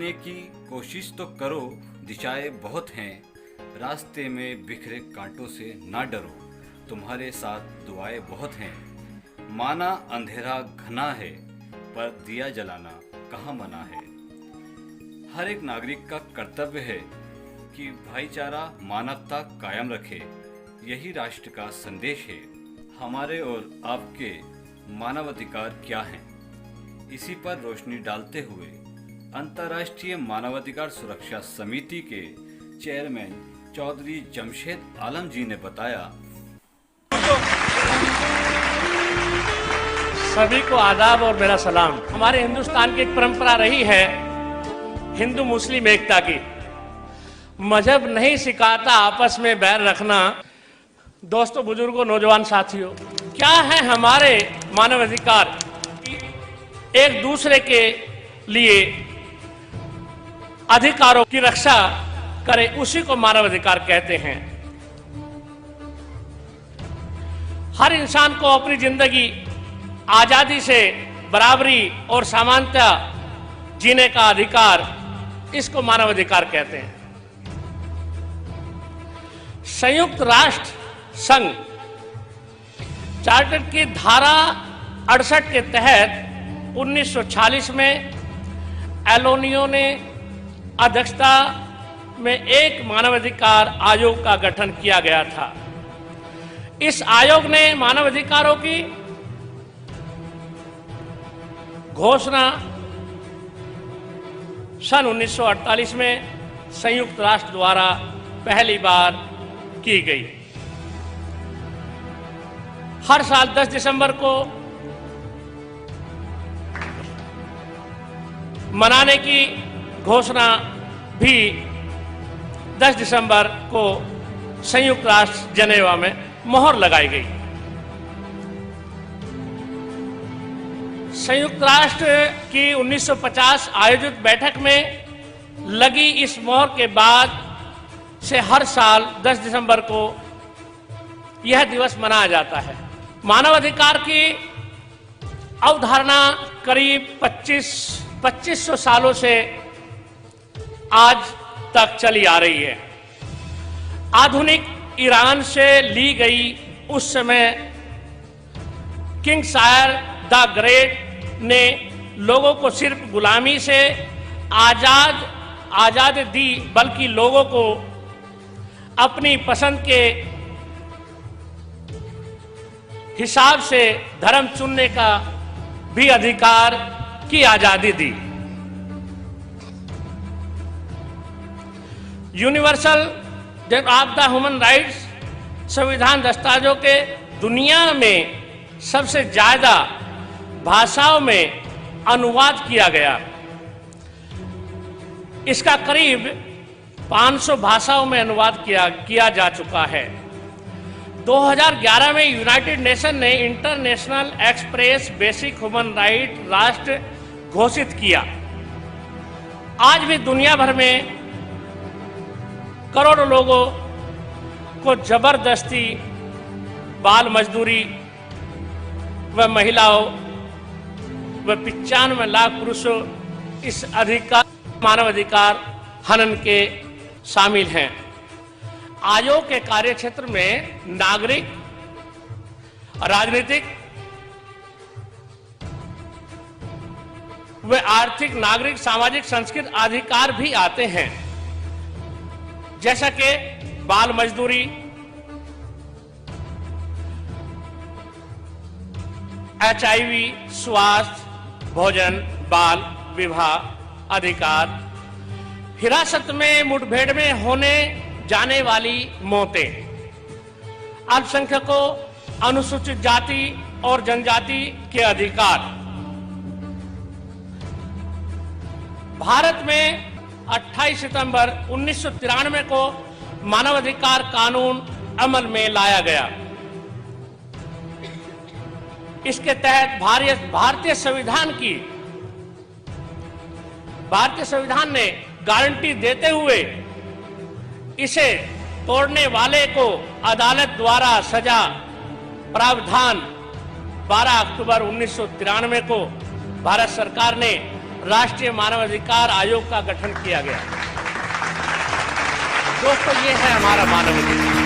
जीने की कोशिश तो करो, दिशाएं बहुत हैं, रास्ते में बिखरे कांटों से ना डरो, तुम्हारे साथ दुआएं बहुत हैं। माना अंधेरा घना है, पर दिया जलाना कहाँ मना है। हर एक नागरिक का कर्तव्य है कि भाईचारा मानवता कायम रखे, यही राष्ट्र का संदेश है। हमारे और आपके मानवाधिकार क्या हैं, इसी पर रोशनी डालते हुए अंतर्राष्ट्रीय मानवाधिकार सुरक्षा समिति के चेयरमैन चौधरी जमशेद आलम जी ने बताया। सभी को आदाब और मेरा सलाम। हमारे हिंदुस्तान की एक परंपरा रही है हिंदू मुस्लिम एकता की। मजहब नहीं सिखाता आपस में बैर रखना। दोस्तों, बुजुर्गों, नौजवान साथियों, क्या है हमारे मानवाधिकार? एक दूसरे के लिए अधिकारों की रक्षा करे, उसी को मानवाधिकार कहते हैं। हर इंसान को अपनी जिंदगी आजादी से, बराबरी और समानता जीने का अधिकार, इसको मानवाधिकार कहते हैं। संयुक्त राष्ट्र संघ चार्टर की धारा 68 के तहत 1946 में एलोनियो ने अध्यक्षता में एक मानवाधिकार आयोग का गठन किया गया था। इस आयोग ने मानवाधिकारों की घोषणा सन 1948 में संयुक्त राष्ट्र द्वारा पहली बार की गई। हर साल 10 दिसंबर को मनाने की घोषणा भी 10 दिसंबर को संयुक्त राष्ट्र जनेवा में मोहर लगाई गई। संयुक्त राष्ट्र की 1950 आयोजित बैठक में लगी इस मोहर के बाद से हर साल 10 दिसंबर को यह दिवस मनाया जाता है। मानवाधिकार की अवधारणा करीब 2500 सालों से आज तक चली आ रही है। आधुनिक ईरान से ली गई उस समय किंग सायर द ग्रेट ने लोगों को सिर्फ गुलामी से आजाद दी, बल्कि लोगों को अपनी पसंद के हिसाब से धर्म चुनने का भी अधिकार की आजादी दी। Universal of the human rights संविधान दस्तावेजों के दुनिया में सबसे ज्यादा भाषाओं में अनुवाद किया गया। इसका करीब 500 भाषाओं में अनुवाद किया जा चुका है। 2011 में यूनाइटेड नेशन ने international express basic human right राष्ट्र घोषित किया। आज भी दुनिया भर में करोड़ों लोगों को जबरदस्ती, बाल मजदूरी व महिलाओं व 95 लाख पुरुषों इस मानवाधिकार हनन के शामिल हैं। आयोग के कार्य क्षेत्र में नागरिक, राजनीतिक व आर्थिक, नागरिक, सामाजिक, सांस्कृतिक अधिकार भी आते हैं, जैसा कि बाल मजदूरी, HIV, स्वास्थ्य, भोजन, बाल विवाह अधिकार, हिरासत में मुठभेड़ में होने जाने वाली मौतें, अल्पसंख्यकों, अनुसूचित जाति और जनजाति के अधिकार। भारत में 28 सितंबर 1993 को मानवाधिकार कानून अमल में लाया गया। इसके तहत भारतीय संविधान ने गारंटी देते हुए इसे तोड़ने वाले को अदालत द्वारा सजा प्रावधान 12 अक्टूबर 1993 को भारत सरकार ने राष्ट्रीय मानवाधिकार आयोग का गठन किया गया। दोस्तों, ये है हमारा मानवाधिकार।